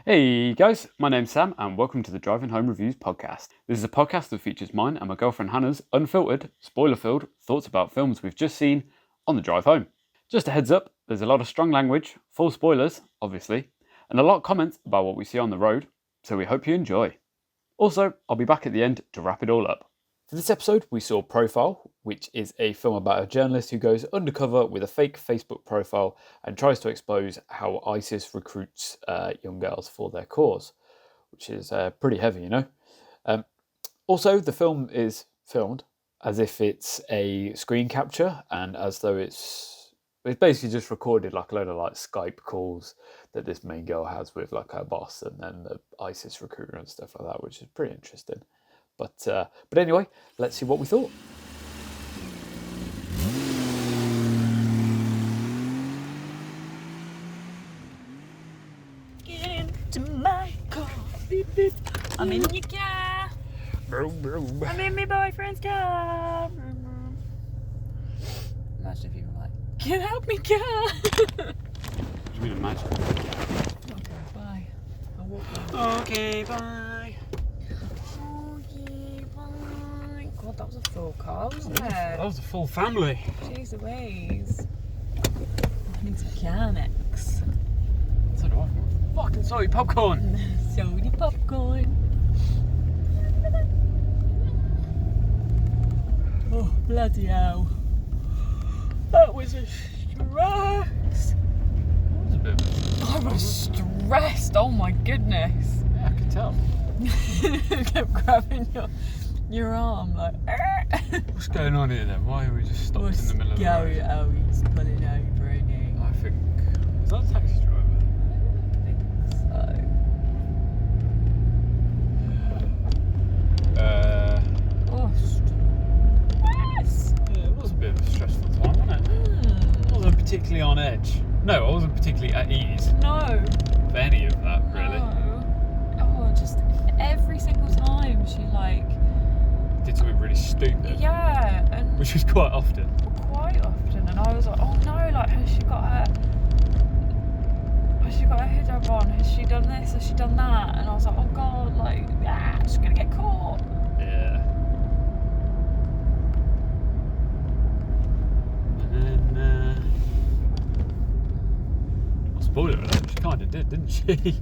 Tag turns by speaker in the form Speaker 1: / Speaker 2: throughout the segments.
Speaker 1: Hey guys, my name's Sam and welcome to the Driving Home Reviews podcast. This is a podcast that features mine and my girlfriend Hannah's unfiltered, spoiler-filled thoughts about films we've just seen on the drive home. Just a heads up, there's a lot of strong language, full spoilers, obviously, and a lot of comments about what we see on the road, so we hope you enjoy. Also, I'll be back at the end to wrap it all up. For this episode, we saw Profile, which is a film about a journalist who goes undercover with a fake Facebook profile and tries to expose how ISIS recruits young girls for their cause, which is pretty heavy, you know. Also, the film is filmed as if it's a screen capture and as though it's basically just recorded like a load of like Skype calls that this main girl has with like her boss and then the ISIS recruiter and stuff like that, which is pretty interesting. But anyway, let's see what we thought.
Speaker 2: Get into my car. Beep, beep. I'm in your car.
Speaker 1: Vroom, vroom.
Speaker 2: I'm in my boyfriend's car. Imagine if you were like, get out my car.
Speaker 1: What do you mean imagine?
Speaker 2: Okay, bye. I'll walk away.
Speaker 1: Okay, bye.
Speaker 2: Okay, bye. God, that was a full car, wasn't it?
Speaker 1: That was a full family.
Speaker 2: Jeez Louise. I need some Carnex.
Speaker 1: So do I. Fucking sorry, popcorn.
Speaker 2: Sody popcorn. Oh, bloody hell. That was a stress.
Speaker 1: That was a bit of
Speaker 2: I was stressed, oh my goodness.
Speaker 1: Yeah, I could tell.
Speaker 2: I kept grabbing your arm like,
Speaker 1: What's going on here then? Why are we just stopped in the middle of the road?
Speaker 2: Oh, he's pulling over, isn't he?
Speaker 1: I think... Is that a taxi driver?
Speaker 2: I think so. Oh, stress.
Speaker 1: Yeah, it was a bit of a stressful time, wasn't it? I wasn't particularly on edge. No, I wasn't particularly at ease
Speaker 2: No.
Speaker 1: for any of that, really.
Speaker 2: No. Oh, just every single time she like...
Speaker 1: Did something really stupid.
Speaker 2: Yeah, and...
Speaker 1: Which is quite often.
Speaker 2: Quite often, and I was like, oh no, like, has she got her hijab on? Has she done this? Has she done that? And I was like, oh god, like, she's gonna get caught.
Speaker 1: Yeah. And then, well, spoiler alert, she kind of did, didn't she?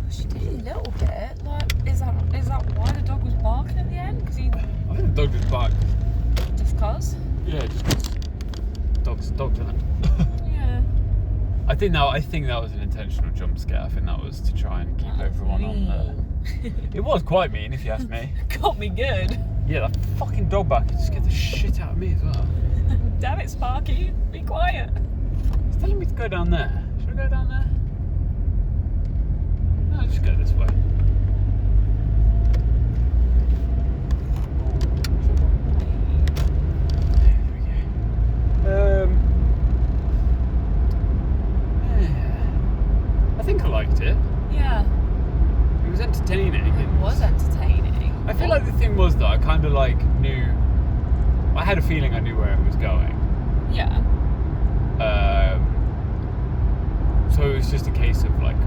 Speaker 2: She did a little bit. Like, is that why the dog was barking at the end? Because he
Speaker 1: I think the dog just barked.
Speaker 2: just cause.
Speaker 1: Yeah, just 'cause dogs aren't.
Speaker 2: Yeah.
Speaker 1: I think that was an intentional jump scare. I think that was to try and keep everyone on there. It was quite mean, if you ask me.
Speaker 2: Got me good.
Speaker 1: Yeah, that fucking dog bark just scared the shit out of me as well.
Speaker 2: Damn it, Sparky, be quiet.
Speaker 1: It's telling me to go down there. Should I go down there? No, just go this way. There we go. Yeah. I think I liked it.
Speaker 2: Yeah.
Speaker 1: It was entertaining.
Speaker 2: It was entertaining.
Speaker 1: I feel like the thing was that I kind of like knew. I had a feeling I knew where it was going.
Speaker 2: Yeah.
Speaker 1: So it was just a case of like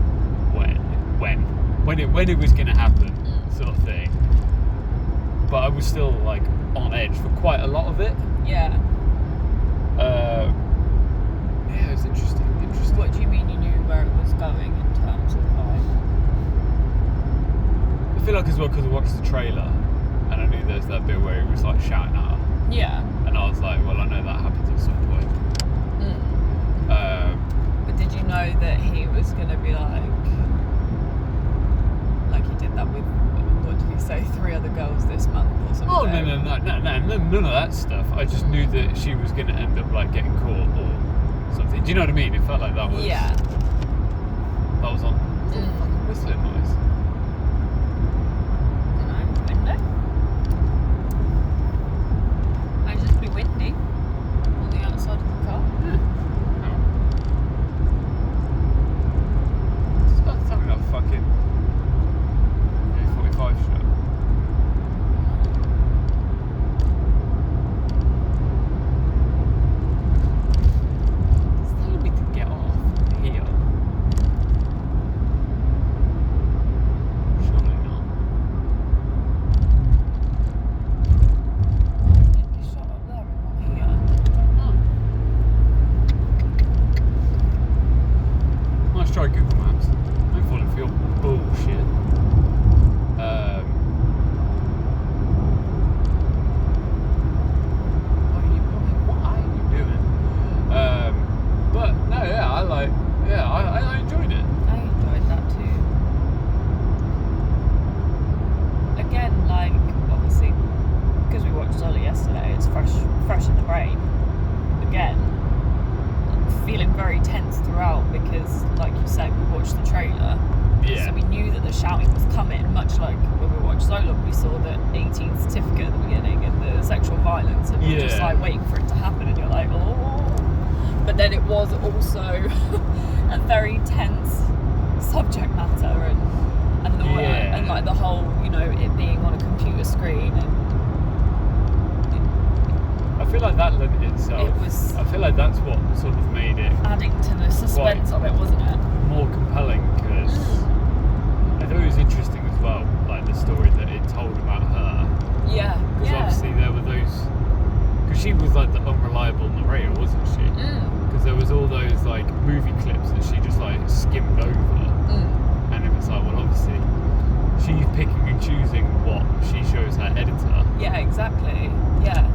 Speaker 1: when it was going to happen, sort of thing. But I was still like on edge for quite a lot of it.
Speaker 2: Yeah.
Speaker 1: Yeah, it was interesting.
Speaker 2: What do you mean you knew where it was going in terms of like?
Speaker 1: I feel like as well because I watched the trailer and I knew there's that bit where he was like shouting at her.
Speaker 2: Yeah.
Speaker 1: And I was like, well, I know that happens at some point.
Speaker 2: But did you know that he was going to be like he did that with, what did he say, 3 other girls this month or something?
Speaker 1: Oh, no, none of that stuff. I just knew that she was going to end up like getting caught or something. Do you know what I mean? It felt like that was...
Speaker 2: Yeah.
Speaker 1: That was on... What's that fucking whistling noise?
Speaker 2: Window? Might just be windy on the outside of the car.
Speaker 1: It's about something that fucking 45 shot. It's telling me to get off here. try Google Maps. I'm falling for your bullshit. What are you doing? But no, yeah, I enjoyed it.
Speaker 2: I enjoyed that too. Again, like, obviously, because we watched Zola yesterday, it's fresh in the brain. Again, feeling very tense throughout because, like you said, we watched the trailer.
Speaker 1: Yeah.
Speaker 2: So we knew that the shouting was coming, much like when we watched Zola, we saw the 18th certificate at the beginning and the sexual violence, and you're just like waiting for it to happen, and you're like, oh. But then it was also a very tense subject matter, and like the whole, you know, it being on a computer screen, and
Speaker 1: I feel like that lent itself. I feel like that's what sort of made it
Speaker 2: adding to the suspense of it, wasn't it?
Speaker 1: More compelling, because I thought it was interesting as well, like the story that it told about her.
Speaker 2: Yeah.
Speaker 1: Because obviously there were those. Because she was like the unreliable narrator, wasn't she? Because there was all those like movie clips that she just like skimmed over, and it was like, well, obviously she's picking and choosing what she shows her editor.
Speaker 2: Yeah, exactly. Yeah.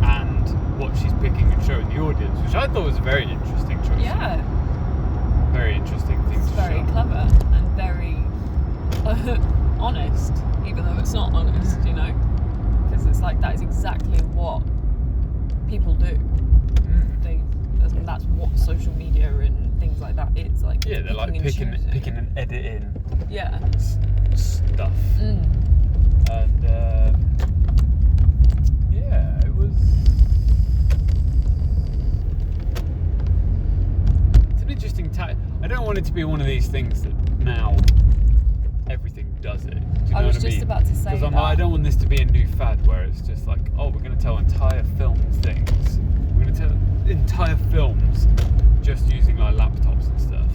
Speaker 1: And what she's picking and showing the audience, which I thought was a very interesting choice.
Speaker 2: Yeah.
Speaker 1: Very interesting thing to show.
Speaker 2: Very clever and very honest, even though it's not honest, you know, because it's like that is exactly what people do. That's what social media and things like that is like.
Speaker 1: Yeah, they're like picking and editing.
Speaker 2: Yeah.
Speaker 1: Stuff. And yeah, it was. It's an interesting time. I don't want it to be one of these things that now everything does it. Do you know
Speaker 2: I was
Speaker 1: what I
Speaker 2: just
Speaker 1: mean?
Speaker 2: about to say
Speaker 1: Because
Speaker 2: that.
Speaker 1: I don't want this to be a new fad where it's just like, oh, we're going to tell entire film things. We're going to tell entire films just using like laptops and stuff.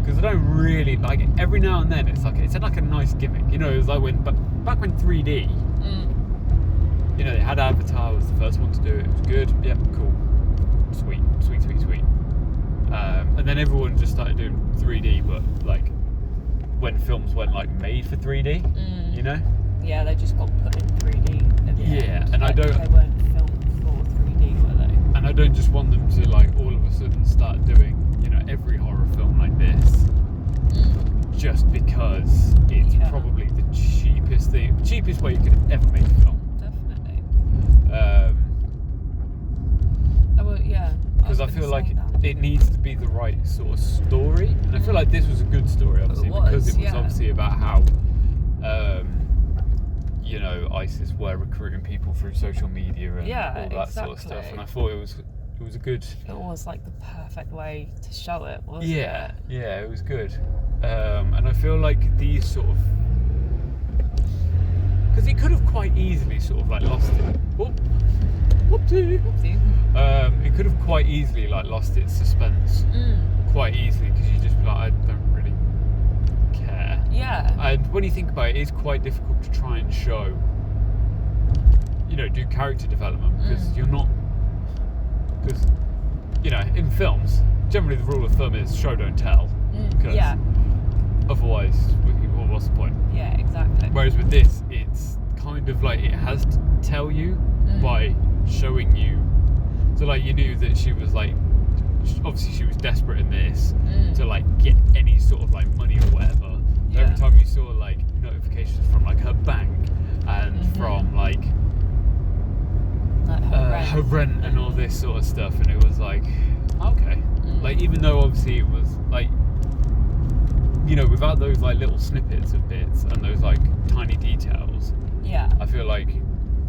Speaker 1: Because I don't really like it. Every now and then it's like a nice gimmick. You know, it was like back when 3D. You know, they had Avatar was the first one to do it. It was good. Yep, cool. Sweet. And then everyone just started doing 3D, but like when films weren't like made for 3D, you know?
Speaker 2: Yeah, they just got put in 3D at the end.
Speaker 1: And
Speaker 2: like,
Speaker 1: they
Speaker 2: weren't filmed for 3D, were they?
Speaker 1: And I don't just want them to like all of a sudden start doing, you know, every horror film like this, just because it's probably the cheapest way you could have ever made a film.
Speaker 2: Definitely.
Speaker 1: Because I feel like it needs to be the right sort of story, and I feel like this was a good story, obviously, because it was obviously about how, you know, ISIS were recruiting people through social media and all that sort of stuff, and I thought it was a good.
Speaker 2: It was like the perfect way to show it, wasn't it?
Speaker 1: Yeah, it was good, and I feel like these sort of, because it could have quite easily sort of like lost it. Whoopsie. It could have quite easily like lost its suspense quite easily, because you just be like, I don't really care.
Speaker 2: Yeah.
Speaker 1: And when you think about it, it's quite difficult to try and show, you know, do character development, because you're not, because, you know, in films, generally the rule of thumb is show don't tell, because otherwise, well, what's the point?
Speaker 2: Yeah, exactly.
Speaker 1: Whereas with this, it's kind of like it has to tell you by showing you. So like you knew that she was like, obviously she was desperate in this to like get any sort of like money or whatever. So every time you saw like notifications from like her bank and from like her rent and all this sort of stuff, and it was like, okay, like even though obviously it was like, you know, without those like little snippets of bits and those like tiny details, I feel like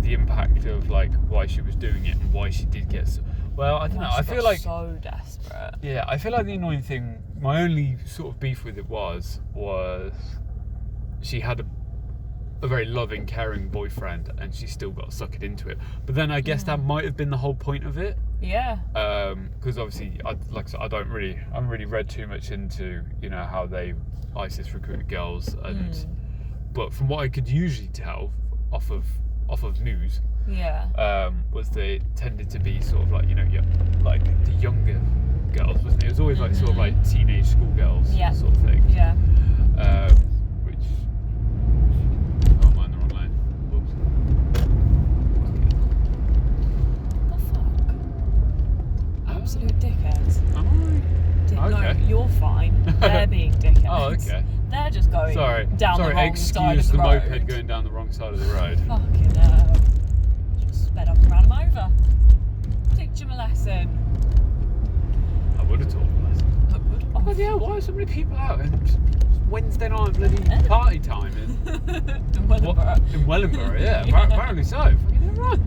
Speaker 1: the impact of like why she was doing it and why she did get so, well, I don't know, I feel like
Speaker 2: so desperate.
Speaker 1: Yeah, I feel like the annoying thing, my only sort of beef with it was she had a very loving, caring boyfriend, and she still got suckered into it. But then I guess that might have been the whole point of it.
Speaker 2: Yeah.
Speaker 1: Because obviously, I haven't really read too much into, you know, how ISIS recruited girls, and but from what I could usually tell off of news, was they tended to be sort of like, you know, like the younger girls, wasn't it? It was always like sort of like teenage schoolgirls
Speaker 2: Yeah.
Speaker 1: sort of thing.
Speaker 2: Yeah.
Speaker 1: Which, oh, I'm in the wrong lane. Whoops.
Speaker 2: What the fuck? Absolute dickheads.
Speaker 1: Am I? Okay.
Speaker 2: No, you're fine. They're being dickheads.
Speaker 1: Oh, okay.
Speaker 2: They're just going down the wrong side of
Speaker 1: excuse
Speaker 2: the
Speaker 1: the
Speaker 2: road.
Speaker 1: moped going down the wrong side of the road.
Speaker 2: Fucking hell. Just sped up and ran them over. Teach them a lesson.
Speaker 1: I would have taught them a lesson.
Speaker 2: I would. Oh,
Speaker 1: Bloody hell, why are so many people out? And it's Wednesday night bloody party time
Speaker 2: in Wellingborough.
Speaker 1: in Wellingborough, yeah. Apparently so. Fucking hell, right.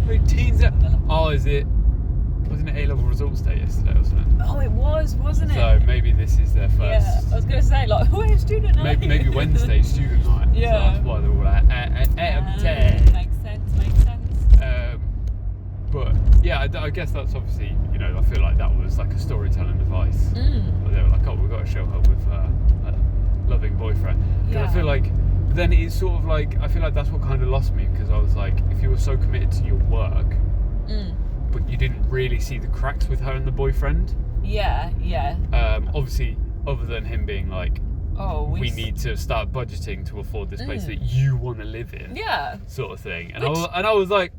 Speaker 1: Like teens out. Oh, wasn't it A-level results day yesterday or something?
Speaker 2: Oh, it was, wasn't it?
Speaker 1: So maybe this is their first.
Speaker 2: Yeah, I was going to say, like, we're student night.
Speaker 1: Maybe Wednesday student night.
Speaker 2: Yeah.
Speaker 1: So that's why they're all like, 8 out of 10.
Speaker 2: Makes sense.
Speaker 1: But yeah, I guess that's obviously, you know, I feel like that was like a storytelling device. Where they were like, oh, we've got to show her with her loving boyfriend. Because I feel like, then it's sort of like, I feel like that's what kind of lost me, because I was like, if you were so committed to your work, but you didn't really see the cracks with her and the boyfriend.
Speaker 2: Yeah.
Speaker 1: Obviously, other than him being like,
Speaker 2: Oh,
Speaker 1: we need to start budgeting to afford this place that you want to live in.
Speaker 2: Yeah.
Speaker 1: Sort of thing. And I was like,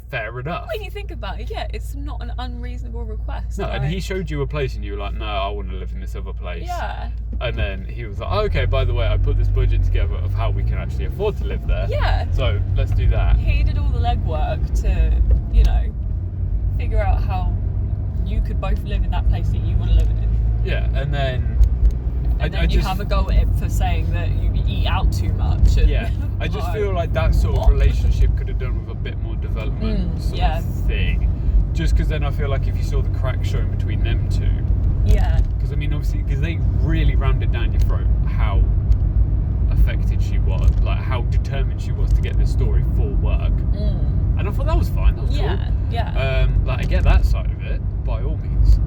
Speaker 1: fair enough.
Speaker 2: When you think about it, yeah, it's not an unreasonable request.
Speaker 1: No,
Speaker 2: like,
Speaker 1: and he showed you a place and you were like, no, I want to live in this other place.
Speaker 2: Yeah.
Speaker 1: And then he was like, oh, okay, by the way, I put this budget together of how we can actually afford to live there.
Speaker 2: Yeah.
Speaker 1: So let's do that.
Speaker 2: He did all the legwork to, you know, figure out how you could both live in that place that you want to live in.
Speaker 1: Yeah, and then...
Speaker 2: And then you have a go at him for saying that you eat out too much. And
Speaker 1: yeah, I just feel like that sort of relationship could have done with a bit more development sort of thing. Just because then I feel like if you saw the cracks showing between them two...
Speaker 2: Yeah.
Speaker 1: Because I mean, obviously, because they really rammed it down your throat how affected she was, like how determined she was to get this story for work. And I thought that was fine, that was cool.
Speaker 2: Yeah.
Speaker 1: Like I get that side of it, by all means.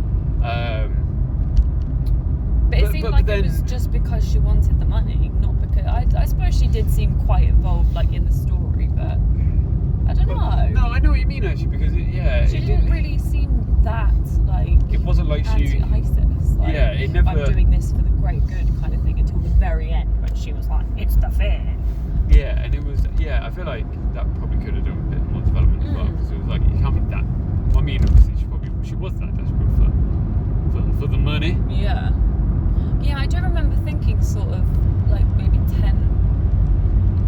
Speaker 2: But it seemed like it was just because she wanted the money, not because... I suppose she did seem quite involved, like, in the story, but... I don't know.
Speaker 1: No, I know what you mean, actually, because,
Speaker 2: she didn't really seem that, like...
Speaker 1: It wasn't like she...
Speaker 2: anti-ISIS. Like,
Speaker 1: yeah, it never...
Speaker 2: I'm doing this for the great good kind of thing until the very end, when she was like, it's the fear.
Speaker 1: Yeah, and it was... Yeah, I feel like that probably could have done a bit more development as well, because it was like, you can't be that... I mean, obviously, she was that desperate for the money.
Speaker 2: Yeah. Yeah, I do remember thinking sort of like maybe 10,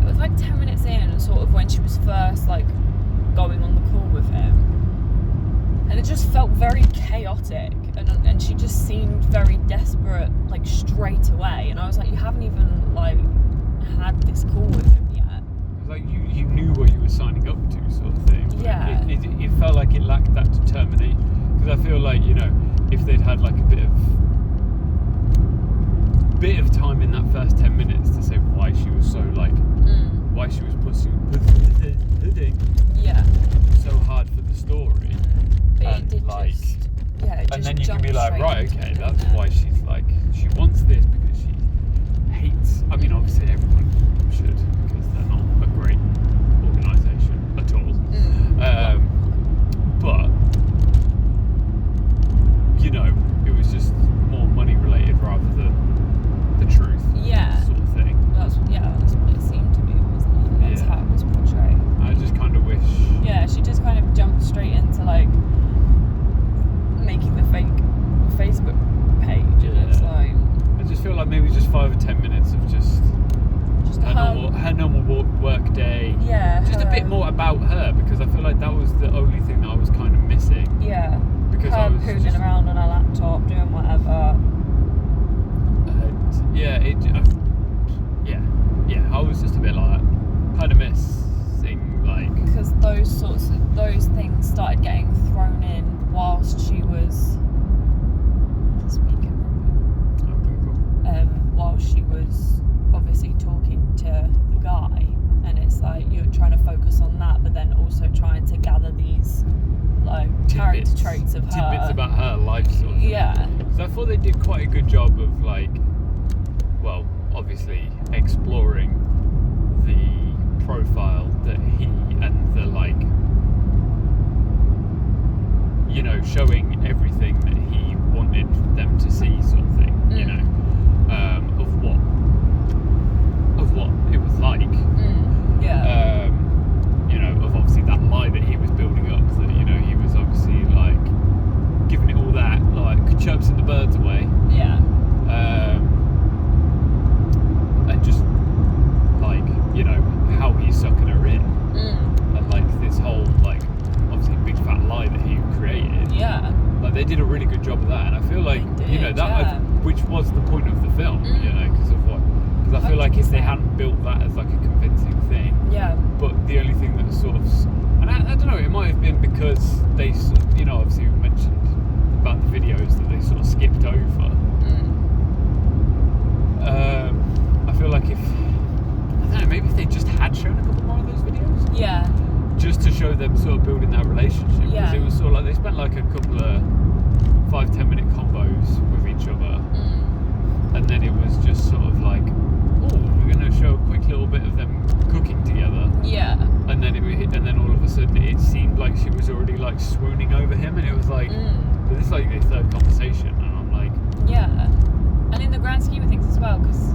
Speaker 2: it was like 10 minutes in, sort of when she was first like going on the call with him. And it just felt very chaotic and she just seemed very desperate like straight away. And I was like, you haven't even like had this call with him yet.
Speaker 1: Like you knew what you were signing up to sort of thing.
Speaker 2: Yeah.
Speaker 1: It felt like it lacked that determination. Because I feel like, you know, if they'd had like a bit of time in that first 10 minutes to say why she was so like why she was pushing so hard for the story,
Speaker 2: but
Speaker 1: and
Speaker 2: it did
Speaker 1: like
Speaker 2: just, yeah, it
Speaker 1: and
Speaker 2: just
Speaker 1: then you can be
Speaker 2: jumped
Speaker 1: like, right,
Speaker 2: straight
Speaker 1: okay,
Speaker 2: into
Speaker 1: that's
Speaker 2: it.
Speaker 1: why she's like, she wants this because she hates, I mean obviously everyone should, because they're not a great organisation at all, but you know, it was just more money related rather than the truth, sort of thing.
Speaker 2: That's what it seemed to be, wasn't it? That's how it was portrayed.
Speaker 1: I just kind of wish.
Speaker 2: Yeah, she just kind of jumped straight into like making the fake Facebook page, and it's like.
Speaker 1: I just feel like maybe just 5 or 10 minutes of just her normal work day.
Speaker 2: Yeah.
Speaker 1: Just a bit more about her, because I feel like that was the only thing that I was kind of missing.
Speaker 2: Yeah.
Speaker 1: Because
Speaker 2: her
Speaker 1: I was
Speaker 2: pootling
Speaker 1: just,
Speaker 2: around on her laptop, doing whatever.
Speaker 1: I was just a bit like kind of missing like,
Speaker 2: because those things started getting thrown in whilst she was speaking. While she was obviously talking to the guy, and it's like you're trying to focus on that, but then also trying to gather these like character traits of her.
Speaker 1: Tidbits about her life sort of thing.
Speaker 2: Yeah.
Speaker 1: So I thought they did quite a good job of like, well, obviously exploring the profile that he and the like, you know, showing everything that he wanted them to see, sort of thing, you know, of what it was like.
Speaker 2: Yeah.
Speaker 1: You know, of obviously that lie that he was building up, that, you know, he was obviously like giving it all that, like chirping the birds away.
Speaker 2: Yeah.
Speaker 1: And just like, you know, how he's sucking her in. And like this whole, like, obviously big fat lie that he created.
Speaker 2: Yeah.
Speaker 1: Like they did a really good job of that, and I feel like,
Speaker 2: They did,
Speaker 1: you know, that which was the point of the film, you know, because I feel like if they hadn't built that as like a convincing thing,
Speaker 2: Yeah.
Speaker 1: but the only thing that sort of, and I don't know, it might have been because they, you know, obviously we mentioned about the videos that they sort of skipped over. I feel like if, I don't know, maybe if they just had shown a couple more of those videos.
Speaker 2: Yeah.
Speaker 1: Just to show them sort of building that relationship. Because
Speaker 2: Yeah.
Speaker 1: it was sort of like they spent like a couple of 5-10 minute combos with each other. And then it was just sort of like, oh, we're going to show a quick little bit of them cooking together.
Speaker 2: Yeah.
Speaker 1: And then and then all of a sudden it seemed like she was already like swooning over him, and it was like, this is like their third conversation, and I'm like,
Speaker 2: yeah. And in the grand scheme of things as well, because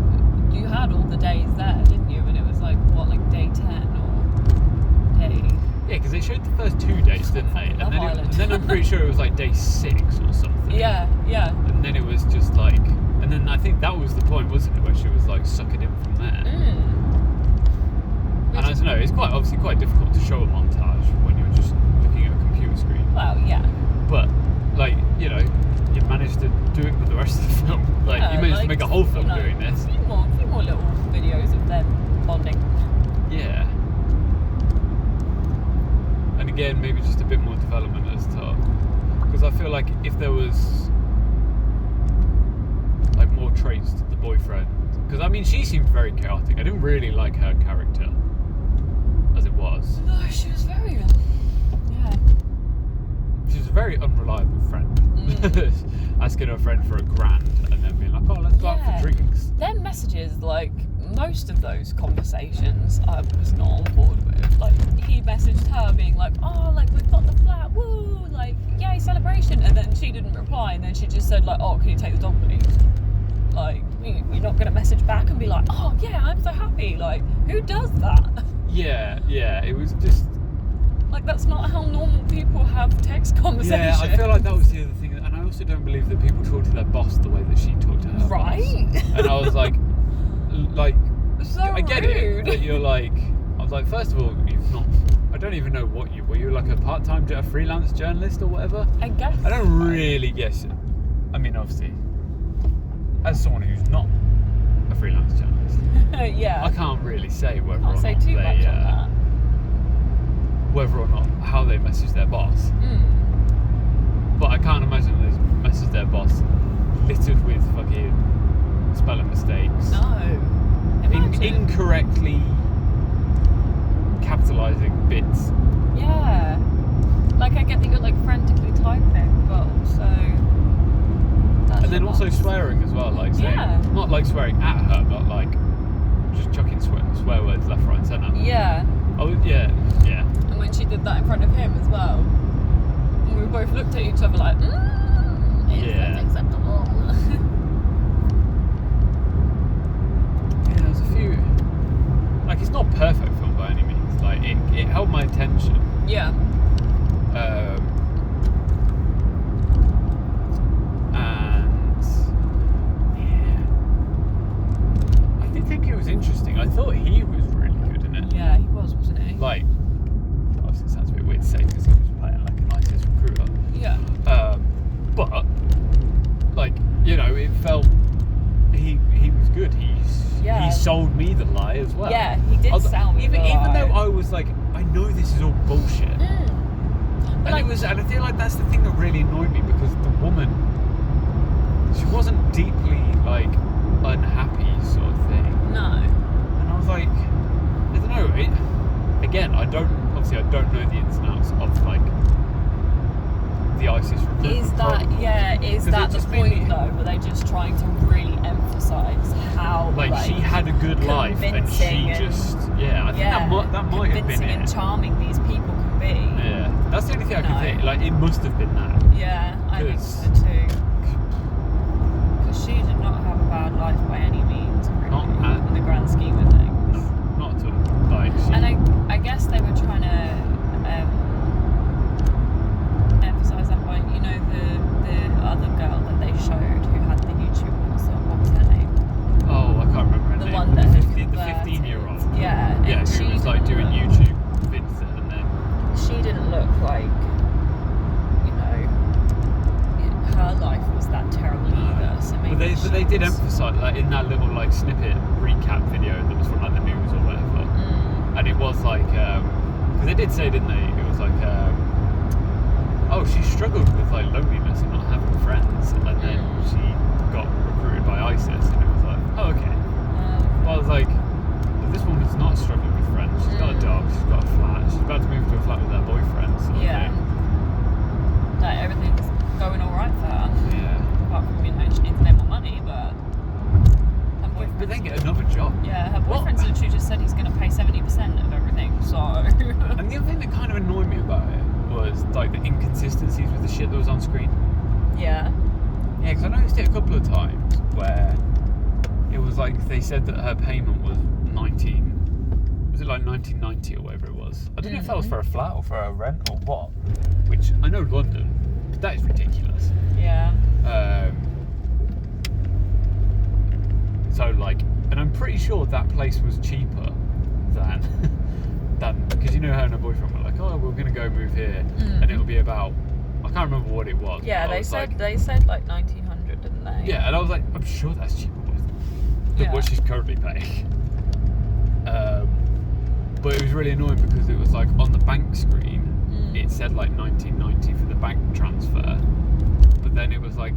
Speaker 2: you had all the days there, didn't you? And it was like, what, like day 10 or day...
Speaker 1: yeah, because they showed the first 2 days, didn't they? And then I'm pretty sure it was like day 6 or something.
Speaker 2: Yeah, yeah.
Speaker 1: And then it was just like, and then I think that was the point, wasn't it, where she was like sucking in from there. And I don't know, it's obviously quite difficult to show a montage when you're just looking at a computer screen.
Speaker 2: Well, yeah.
Speaker 1: But like, you know, you managed to do it with the rest of the film. Like,
Speaker 2: Yeah,
Speaker 1: you managed
Speaker 2: like,
Speaker 1: to make a whole film
Speaker 2: you know,
Speaker 1: doing this.
Speaker 2: A few more little videos of them bonding.
Speaker 1: Yeah. And again, maybe just a bit more development as to, because I feel like if there was like more traits to the boyfriend, because I mean she seemed very chaotic. I didn't really like her character as it was.
Speaker 2: No, she was very yeah.
Speaker 1: She was a very unreliable friend. Asking her friend for $1,000 and then being like, oh, let's go out for drinks.
Speaker 2: Them messages, like most of those conversations I was not on board with. Like he messaged her being like, oh, like we've got the flat, woo, like yay, celebration, and then she didn't reply, and then she just said like, oh, can you take the dog please? Like, you're not gonna message back and be like, oh yeah, I'm so happy. Like, who does that?
Speaker 1: Yeah, it was just
Speaker 2: like, that's not how normal people have text conversations.
Speaker 1: Yeah, I feel like that was the other thing, and I also don't believe that people talk to their boss the way that she talked to her
Speaker 2: right
Speaker 1: boss. And I was like
Speaker 2: so
Speaker 1: I get
Speaker 2: rude.
Speaker 1: it, but you're like, I was like, first of all, you've not, I don't even know what you were. You like a part-time, a freelance journalist or whatever?
Speaker 2: I guess.
Speaker 1: I don't really guess it. I mean, obviously, as someone who's not a freelance journalist,
Speaker 2: yeah.
Speaker 1: I can't really say whether
Speaker 2: Can't
Speaker 1: or
Speaker 2: say
Speaker 1: not
Speaker 2: too
Speaker 1: they,
Speaker 2: much on that.
Speaker 1: whether or not how they message their boss. But I can't imagine they message their boss littered with fucking spelling mistakes.
Speaker 2: No.
Speaker 1: Incorrectly capitalising bits.
Speaker 2: Yeah. Like, I get that you're like frantically typing, but also.
Speaker 1: And then also swearing as well, like saying, not like swearing at her, but like just chucking swear words left, right, and centre.
Speaker 2: Yeah.
Speaker 1: Oh yeah.
Speaker 2: And when she did that in front of him as well, and we both looked at each other like, is that acceptable?
Speaker 1: Yeah, there's a few. Like, it's not a perfect film by any means. Like, it held my attention.
Speaker 2: Yeah.
Speaker 1: And yeah, I did think it was interesting. I thought he was really good in it.
Speaker 2: Yeah, he was, wasn't he?
Speaker 1: Like, obviously it sounds a bit weird to say because he was playing like an ISIS recruiter.
Speaker 2: Yeah.
Speaker 1: But like, you know, it felt he was good. He sold me the lie as well.
Speaker 2: Yeah, he did sell me
Speaker 1: even
Speaker 2: the lie.
Speaker 1: though I was like, I know this is all bullshit. And
Speaker 2: like,
Speaker 1: and I feel like that's the thing that really annoyed me, because the woman, she wasn't deeply like unhappy sort of thing.
Speaker 2: No.
Speaker 1: And I was like, I don't know. Again, I don't know the ins and outs of like the ISIS recruitment
Speaker 2: Is that
Speaker 1: program.
Speaker 2: is that the point though? Were they just trying to really emphasise how
Speaker 1: like she had a good life and she just I think that might have been
Speaker 2: convincing
Speaker 1: it.
Speaker 2: and charming these people be.
Speaker 1: Yeah, that's the only thing I can think. Like, it must have been that.
Speaker 2: Yeah, I think so too. Because she did not have a bad life by any means, really, in the grand scheme of things.
Speaker 1: No, not at all. Like,
Speaker 2: and I guess they were trying to emphasise that by, you know, the other girl that they showed who had the YouTube, what was her name?
Speaker 1: Oh, I can't remember her name.
Speaker 2: The one that had
Speaker 1: the 15-year-old.
Speaker 2: Yeah.
Speaker 1: Yeah, she was like doing YouTube vids and then...
Speaker 2: She didn't look like, you know, her life was that terrible either. So maybe
Speaker 1: but they did emphasise, like, in that little like snippet recap video that was from like the news or whatever, and it was like, because they did say, didn't they? It was like, oh, she struggled with like loneliness and not having friends, and then she got recruited by ISIS, and it was like, oh, okay. Well, I was like, well, this woman's not struggling with friends. She's got a dog, she's got a flat, she's about to move to a flat with her boyfriend. Sort of thing.
Speaker 2: Like everything's going all right for her.
Speaker 1: Yeah.
Speaker 2: Apart from, you know, she needs a bit more money, but.
Speaker 1: But then get another job.
Speaker 2: Yeah, her boyfriend's literally just said he's going to pay 70% of everything, so.
Speaker 1: And the other thing that kind of annoyed me about it was like the inconsistencies with the shit that was on screen.
Speaker 2: Yeah.
Speaker 1: Yeah, because I noticed it a couple of times where it was like they said that her payment was was it like 1990 or whatever it was? I don't know if that was for a flat or for a rent or what. Which I know London, but that is ridiculous.
Speaker 2: Yeah.
Speaker 1: So like, and I'm pretty sure that place was cheaper than because you know her and her boyfriend were like, oh, we're gonna go move here, and it'll be about, I can't remember what it was.
Speaker 2: Yeah, they said like 1900, didn't they?
Speaker 1: Yeah, and I was like, I'm sure that's cheaper than what she's currently paying. But it was really annoying because it was like on the bank screen, it said like 1990 for the bank transfer, but then it was like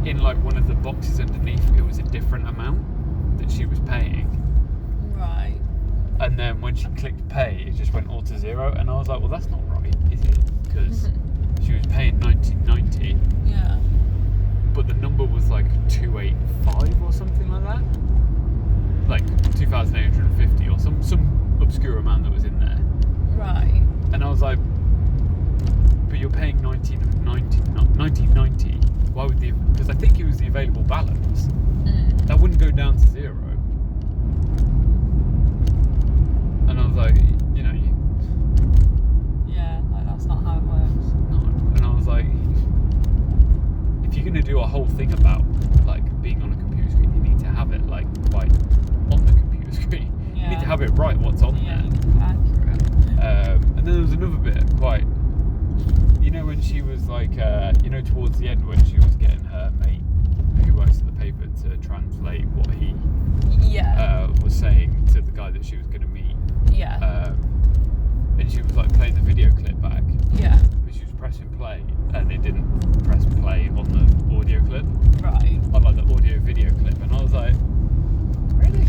Speaker 1: in like one of the boxes underneath, it was a different amount that she was paying.
Speaker 2: Right.
Speaker 1: And then when she clicked pay, it just went all to zero, and I was like, well, that's not right, is it? Because she was paying 1990.
Speaker 2: Yeah.
Speaker 1: But the number was like 285 or something like that. Like 2,850 or some obscure amount that was in there.
Speaker 2: Right.
Speaker 1: And I was like, but you're paying 1990. Why would because I think it was the available balance. That wouldn't go down to zero. And I was like, you know.
Speaker 2: Yeah, like that's not how it works.
Speaker 1: No. And I was like, if you're going to do a whole thing about like being on a computer screen, you need to have it like quite on the computer screen.
Speaker 2: Yeah.
Speaker 1: You need to have it right what's on there.
Speaker 2: Accurate.
Speaker 1: And then there was another bit quite, you know, when she was like, you know, towards the end when she was getting her mate who works at the paper to translate what he was saying to the guy that she was going to meet.
Speaker 2: Yeah.
Speaker 1: And she was like playing the video clip back.
Speaker 2: Yeah.
Speaker 1: But she was pressing play and it didn't press play on the audio clip.
Speaker 2: Right.
Speaker 1: On like the audio video clip, and I was like, really?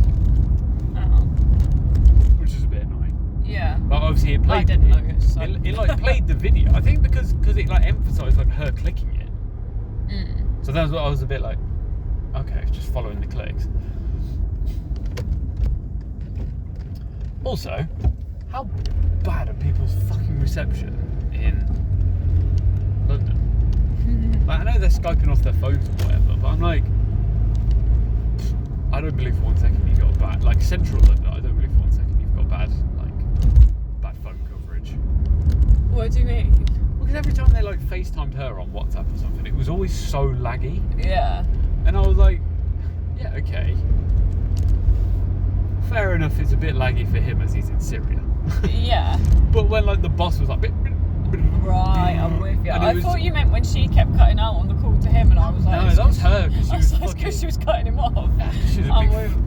Speaker 2: Oh.
Speaker 1: Which is a bit annoying.
Speaker 2: Yeah.
Speaker 1: But obviously it played.
Speaker 2: I didn't notice. So.
Speaker 1: It like played the video. I think because it like emphasised like her clicking it. So that's what I was a bit like, okay, just following the clicks. Also, how bad are people's fucking reception in London? Like, I know they're Skyping off their phones or whatever, but I'm like, I don't believe for 1 second you got bad, like central London, I don't believe for 1 second you've got bad phone coverage.
Speaker 2: What do you mean?
Speaker 1: Well, because every time they like FaceTimed her on WhatsApp or something, it was always so laggy.
Speaker 2: Yeah.
Speaker 1: And I was like, yeah, okay. Fair enough, it's a bit laggy for him as he's in Syria.
Speaker 2: Yeah.
Speaker 1: But when like the boss was like,
Speaker 2: right, I'm with you. I
Speaker 1: was,
Speaker 2: thought you meant when she kept cutting out on the call to him, and I was like,
Speaker 1: no, that was her
Speaker 2: because she was cutting him off.
Speaker 1: Yeah, she was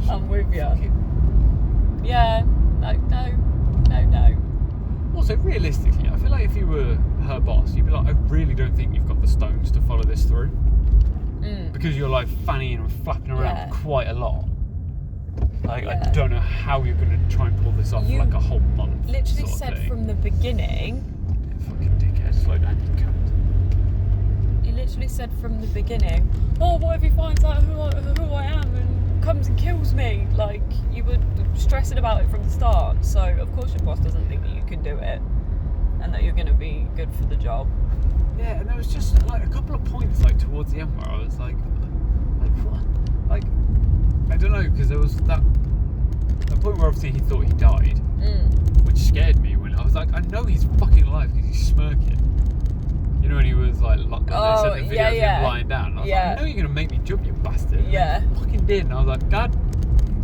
Speaker 2: I'm with you. Yeah. No.
Speaker 1: Also, realistically, I feel like if you were her boss, you'd be like, I really don't think you've got the stones to follow this through. Because you're like fanning and flapping around quite a lot. Like, I don't know how you're going to try and pull this off for like a whole month.
Speaker 2: Literally said from the beginning.
Speaker 1: Yeah, fucking dickhead, slow down, you cunt.
Speaker 2: You literally said from the beginning, oh, what if he finds out who I am and comes and kills me? Like, you were stressing about it from the start, so of course your boss doesn't think that you can do it. and that you're going to be good for the job.
Speaker 1: Yeah, and there was just like a couple of points like towards the end where I was like what? Like, I don't know, because there was that point where obviously he thought he died, which scared me when I was like, I know he's fucking alive because he's smirking. You know, when he was like, when they said the video of him lying down, I was like, I know you're going to make me jump, you bastard.
Speaker 2: Yeah.
Speaker 1: And he fucking did, and I was like, God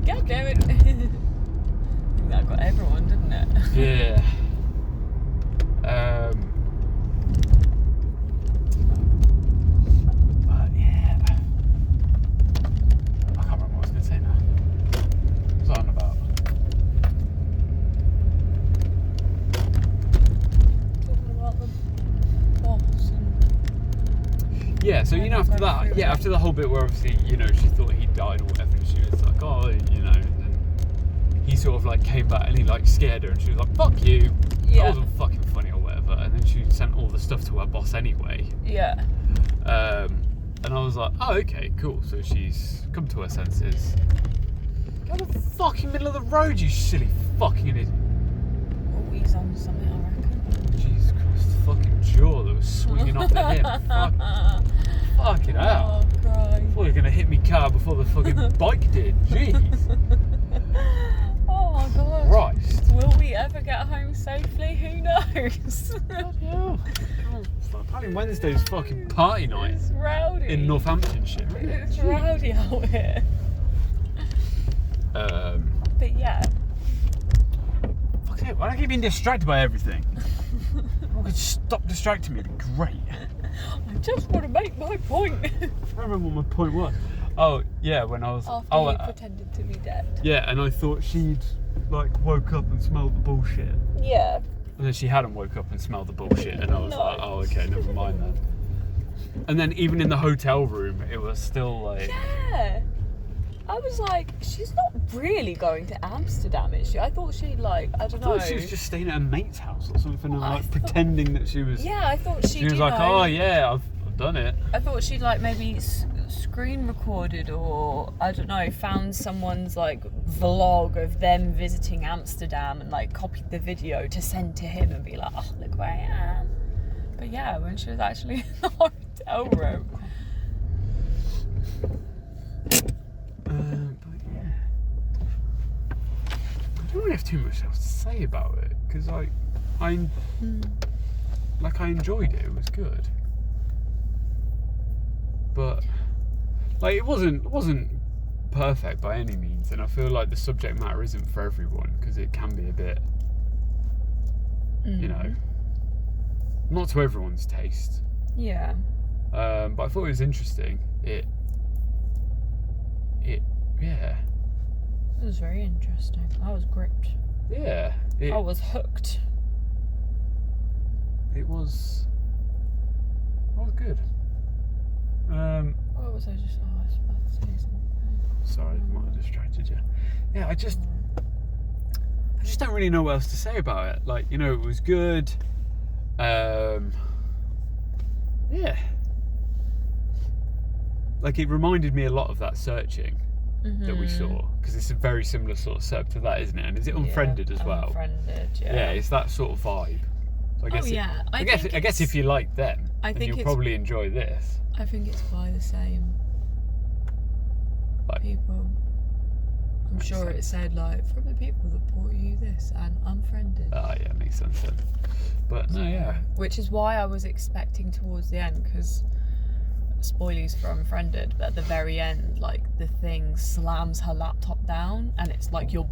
Speaker 2: damn it. That got everyone, didn't it?
Speaker 1: Yeah. But yeah, I can't remember what I was going to say now. What was I on about?
Speaker 2: Talking about the boss and...
Speaker 1: Yeah, so you know, after that, after the whole bit where obviously, you know, she thought he died or whatever, and she was like, oh, you know, and then he sort of like came back and he like scared her and she was like, fuck you.
Speaker 2: Yeah.
Speaker 1: That wasn't fucking funny or whatever. And then she sent all the stuff to her boss anyway.
Speaker 2: Yeah.
Speaker 1: And I was like, oh, okay, cool. So she's come to her senses. Go to the fucking middle of the road, you silly fucking idiot.
Speaker 2: Oh, he's on something, I reckon.
Speaker 1: Jesus Christ, the fucking jaw that was swinging off at him. Fucking hell.
Speaker 2: Oh, Christ.
Speaker 1: I thought he was going to hit me car before the fucking bike did. Jeez.
Speaker 2: Oh my God.
Speaker 1: Christ.
Speaker 2: Will we ever get home safely? Who knows?
Speaker 1: Yeah. Apparently Wednesday's fucking party night.
Speaker 2: It's rowdy.
Speaker 1: In Northamptonshire.
Speaker 2: It's rowdy out here. But yeah.
Speaker 1: Fuck's sake, why do I keep being distracted by everything? If I could stop distracting me, it'd be great.
Speaker 2: I just want to make my point.
Speaker 1: I don't remember what my point was. Oh, yeah, when I was...
Speaker 2: After you pretended to be dead.
Speaker 1: Yeah, and I thought she'd, like, woke up and smelled the bullshit.
Speaker 2: Yeah.
Speaker 1: And then she hadn't woke up and smelled the bullshit, and I was like, oh, okay, never mind then. And then even in the hotel room, it was still like...
Speaker 2: Yeah. I was like, she's not really going to Amsterdam, is she? I thought she'd like, I don't know.
Speaker 1: I thought she was just staying at her mate's house or something and like pretending that she was...
Speaker 2: Yeah, I thought
Speaker 1: she was like, oh yeah, I've done it.
Speaker 2: I thought she'd like maybe screen recorded or, I don't know, found someone's like vlog of them visiting Amsterdam and like copied the video to send to him and be like, oh, look where I am. But yeah, when she was actually in the hotel room.
Speaker 1: But yeah, I don't really have too much else to say about it because I enjoyed it. It was good, but like it wasn't perfect by any means, and I feel like the subject matter isn't for everyone because it can be a bit, you know, not to everyone's taste.
Speaker 2: Yeah.
Speaker 1: But I thought it was interesting. Yeah.
Speaker 2: It was very interesting. I was gripped.
Speaker 1: Yeah.
Speaker 2: I was hooked.
Speaker 1: It was good.
Speaker 2: What was I just... Oh, I was about to say something.
Speaker 1: Sorry, I might have distracted you. Yeah, I just don't really know what else to say about it. Like, you know, it was good. Yeah. Like, it reminded me a lot of that Searching that we saw, because it's a very similar sort of setup to that, isn't it? And is it Unfriended as well?
Speaker 2: Unfriended, yeah.
Speaker 1: Yeah, it's that sort of vibe. So I guess I guess if you like them, then you'll probably enjoy this.
Speaker 2: I think it's by the same people. I'm sure it said like, from the people that brought you this and Unfriended.
Speaker 1: Oh yeah, makes sense then. But no, yeah.
Speaker 2: Which is why I was expecting towards the end, because spoilers for Unfriended, but at the very end, like the thing slams her laptop down, and it's like you're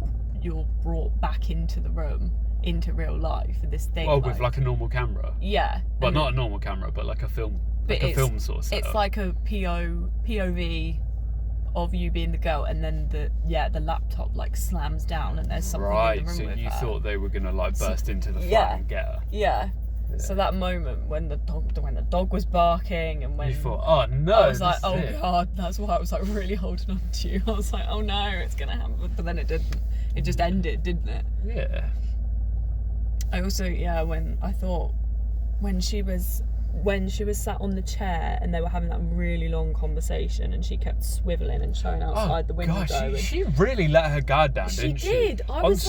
Speaker 2: brought back into the room, into real life for this thing.
Speaker 1: Well, with like a normal camera.
Speaker 2: Yeah.
Speaker 1: Well, not a normal camera, but like a film, film sort of setup.
Speaker 2: It's like a POV of you being the girl, and then the laptop like slams down, and there's something in the room with her.
Speaker 1: Right, so you thought they were gonna like burst into the flat and get her.
Speaker 2: Yeah. So that moment when the dog was barking, and when
Speaker 1: you thought, oh no,
Speaker 2: I was like, oh god, that's why I was like really holding on to you. I was like, oh no, it's gonna happen, but then it didn't. It just ended, didn't it?
Speaker 1: Yeah.
Speaker 2: I also when she was sat on the chair and they were having that really long conversation and she kept swiveling and showing outside the window.
Speaker 1: Gosh, she really let her guard down, didn't she?
Speaker 2: She did. I was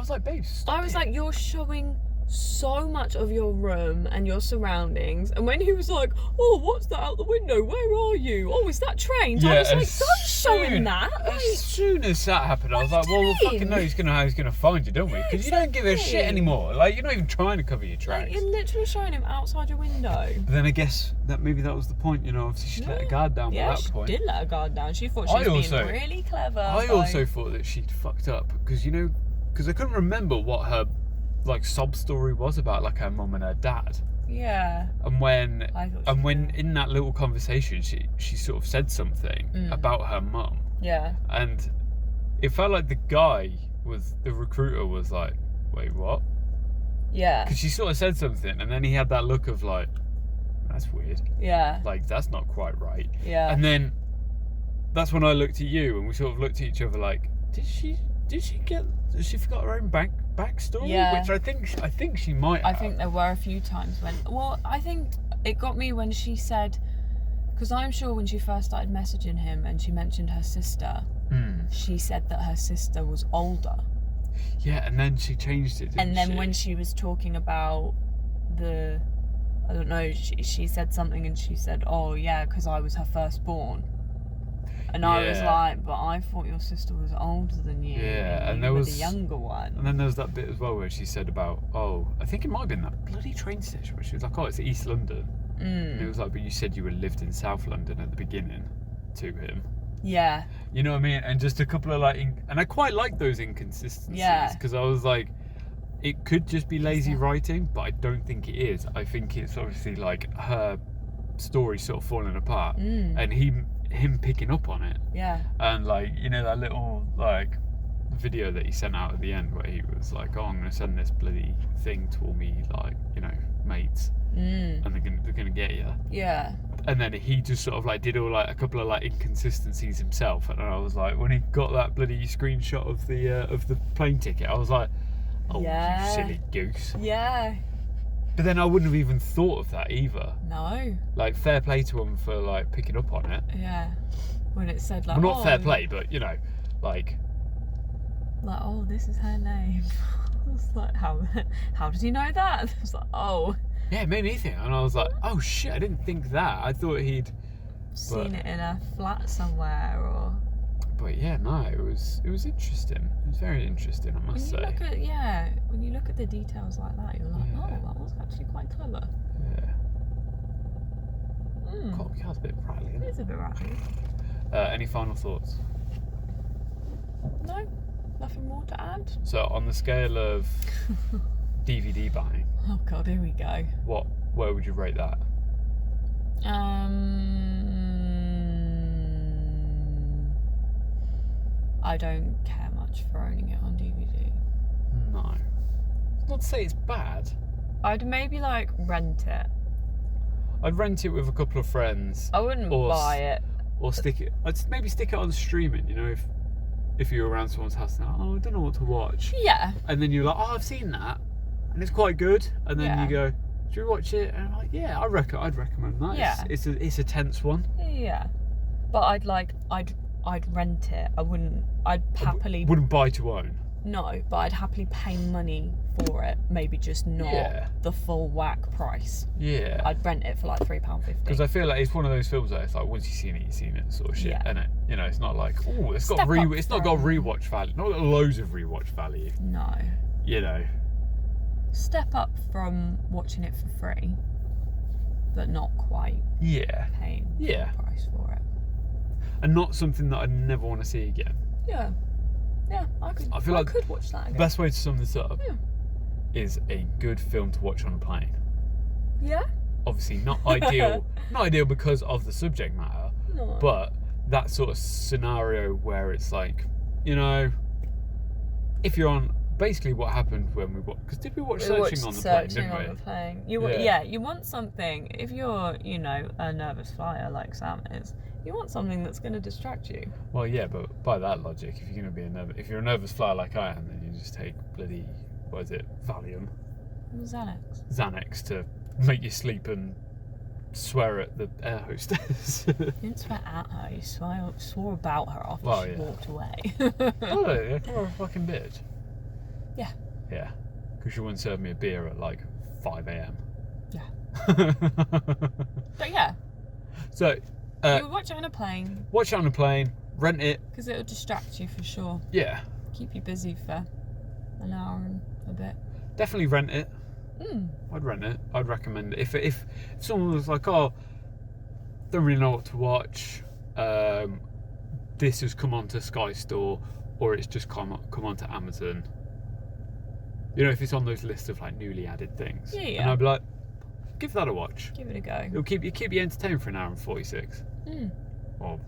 Speaker 1: like, babe, stop.
Speaker 2: I was like, you're showing so much of your room and your surroundings. And when he was like, "Oh, what's that out the window? Where are you? Oh, is that trains?" I was like, "Don't show him that."
Speaker 1: As soon as that happened, I was like, "Well, we fucking know he's gonna find you, don't we? Because you don't give a shit anymore. Like, you're not even trying to cover your tracks."
Speaker 2: Like, you're literally showing him outside your window.
Speaker 1: But then I guess that maybe that was the point. You know, obviously she let her guard down at that point.
Speaker 2: Yeah, she did let her guard down. She thought she was being really clever.
Speaker 1: I also thought that she'd fucked up because I couldn't remember what her like sob story was about, like her mum and her dad.
Speaker 2: Yeah.
Speaker 1: And when in that little conversation she sort of said something about her mum.
Speaker 2: Yeah.
Speaker 1: And it felt like the recruiter was like, "Wait, what?"
Speaker 2: Yeah.
Speaker 1: Because she sort of said something, and then he had that look of like, "That's weird."
Speaker 2: Yeah.
Speaker 1: Like, that's not quite right.
Speaker 2: Yeah.
Speaker 1: And then that's when I looked at you, and we sort of looked at each other like, Did she forgot her own backstory?
Speaker 2: Yeah.
Speaker 1: Which I think she might have.
Speaker 2: I think there were a few times when... Well, I think it got me when she said... Because I'm sure when she first started messaging him and she mentioned her sister, she said that her sister was older.
Speaker 1: Yeah, and then she changed it, didn't she?
Speaker 2: When she was talking about I don't know, she said something and she said, "Oh, yeah, because I was her firstborn." And I was like, "But I thought your sister was older than you.
Speaker 1: Yeah, and
Speaker 2: you
Speaker 1: there
Speaker 2: were
Speaker 1: was
Speaker 2: the younger one."
Speaker 1: And then there was that bit as well where she said about, I think it might have been that bloody train station where she was like, "Oh, it's East London." And it was like, "But you said you lived in South London at the beginning," to him.
Speaker 2: Yeah.
Speaker 1: You know what I mean? And just a couple of and I quite like those inconsistencies.
Speaker 2: Yeah.
Speaker 1: Because I was like, it could just be lazy writing, but I don't think it is. I think it's obviously like her story sort of falling apart, and him picking up on it.
Speaker 2: Yeah.
Speaker 1: And like, you know, that little like video that he sent out at the end where he was like, "Oh, I'm gonna send this bloody thing to all me like, you know, mates, and they're gonna get you."
Speaker 2: Yeah.
Speaker 1: And then he just sort of like did all like a couple of like inconsistencies himself, and I was like, when he got that bloody screenshot of the plane ticket, I was like, "Oh, you silly goose."
Speaker 2: Yeah.
Speaker 1: But then I wouldn't have even thought of that either.
Speaker 2: No.
Speaker 1: Like, fair play to him for like picking up on it.
Speaker 2: Yeah. When it said like,
Speaker 1: well, not fair play, but you know, like,
Speaker 2: "Oh, this is her name." I was like, how did he know that? I was like, "Oh."
Speaker 1: Yeah, it made me think, and I was like, "Oh shit, I didn't think that. I thought he'd
Speaker 2: seen it in a flat somewhere or."
Speaker 1: But yeah, no, it was interesting. It was very interesting, I must say.
Speaker 2: When you look at the details like that, you're like, "Oh, that was actually quite clever."
Speaker 1: Yeah. Copycat's a bit rattly, isn't it?
Speaker 2: It is a bit rattly.
Speaker 1: Any final thoughts?
Speaker 2: No, nothing more to add.
Speaker 1: So, on the scale of DVD buying,
Speaker 2: oh god, here we go.
Speaker 1: Where would you rate that?
Speaker 2: I don't care much for owning it on DVD.
Speaker 1: No. Not to say it's bad.
Speaker 2: I'd maybe like rent it.
Speaker 1: I'd rent it with a couple of friends.
Speaker 2: I wouldn't buy it.
Speaker 1: Or stick it. I'd maybe stick it on streaming, you know, if you're around someone's house and I don't know what to watch.
Speaker 2: Yeah.
Speaker 1: And then you're like, "Oh, I've seen that. And it's quite good." And then you go, "Do you watch it?" And I'm like, "Yeah, I'd recommend that."
Speaker 2: Yeah.
Speaker 1: It's a tense one.
Speaker 2: Yeah. But I'd rent it. I'd happily...
Speaker 1: Wouldn't buy to own.
Speaker 2: No, but I'd happily pay money for it. Maybe just not the full whack price.
Speaker 1: Yeah.
Speaker 2: I'd rent it for like £3.50.
Speaker 1: Because I feel like it's one of those films that it's like, once you've seen it, sort of shit.
Speaker 2: Yeah.
Speaker 1: And you know, it's not like, oh, it's not got rewatch value. Not got loads of rewatch value.
Speaker 2: No.
Speaker 1: You know.
Speaker 2: Step up from watching it for free, but not quite paying full price for it.
Speaker 1: And not something that I never want to see again.
Speaker 2: Yeah. Yeah, I could watch that again.
Speaker 1: The best way to sum this up is a good film to watch on a plane.
Speaker 2: Yeah?
Speaker 1: Obviously not ideal because of the subject matter, but that sort of scenario where it's like, you know, if you're on... Basically, what happened when we watched... Because did we watch Searching on the Plane, didn't we?
Speaker 2: You want something... If you're, you know, a nervous flyer like Sam is, you want something that's going to distract you.
Speaker 1: Well, yeah, but by that logic, if you're going to be if you're a nervous flyer like I am, then you just take bloody... What is it? Valium? Xanax to make you sleep and swear at the air hostess.
Speaker 2: You didn't swear at her, you swore about her after she walked away.
Speaker 1: Oh, yeah, you're a fucking bitch.
Speaker 2: Yeah.
Speaker 1: Yeah. Because she wouldn't serve me a beer at like 5 a.m.
Speaker 2: Yeah. But yeah.
Speaker 1: So,
Speaker 2: you watch it on a plane.
Speaker 1: Watch it on a plane, rent it.
Speaker 2: Because it'll distract you for sure.
Speaker 1: Yeah.
Speaker 2: Keep you busy for an hour and a bit.
Speaker 1: Definitely rent it.
Speaker 2: Mm.
Speaker 1: I'd rent it. I'd recommend it. If someone was like, oh, don't really know what to watch, this has come onto Sky Store, or it's just come onto Amazon. You know, if it's on those lists of like newly added things.
Speaker 2: Yeah.
Speaker 1: And I'd be like, give that a watch.
Speaker 2: Give it a go.
Speaker 1: It'll keep you entertained for an hour and 46.
Speaker 2: Mm.
Speaker 1: Well,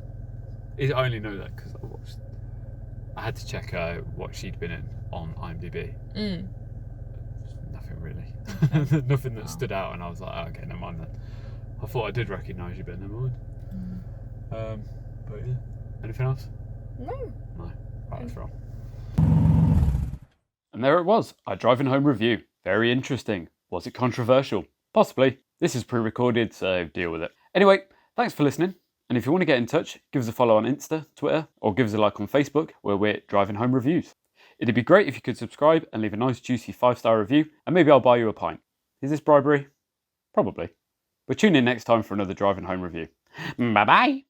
Speaker 1: I only know that because I had to check what she'd been in on IMDb.
Speaker 2: Mm.
Speaker 1: Nothing really.
Speaker 2: Okay.
Speaker 1: Nothing that stood out, and I was like, oh, okay, never mind then. I thought I did recognise you, but never mind. But yeah. Anything else?
Speaker 2: No.
Speaker 1: No. Right, let's roll. And there it was, our driving home review. Very interesting. Was it controversial? Possibly. This is pre-recorded, so deal with it. Anyway, thanks for listening. And if you want to get in touch, give us a follow on Insta, Twitter, or give us a like on Facebook, where we're Driving Home Reviews. It'd be great if you could subscribe and leave a nice juicy 5-star review, and maybe I'll buy you a pint. Is this bribery? Probably. But tune in next time for another Driving Home review. Bye bye!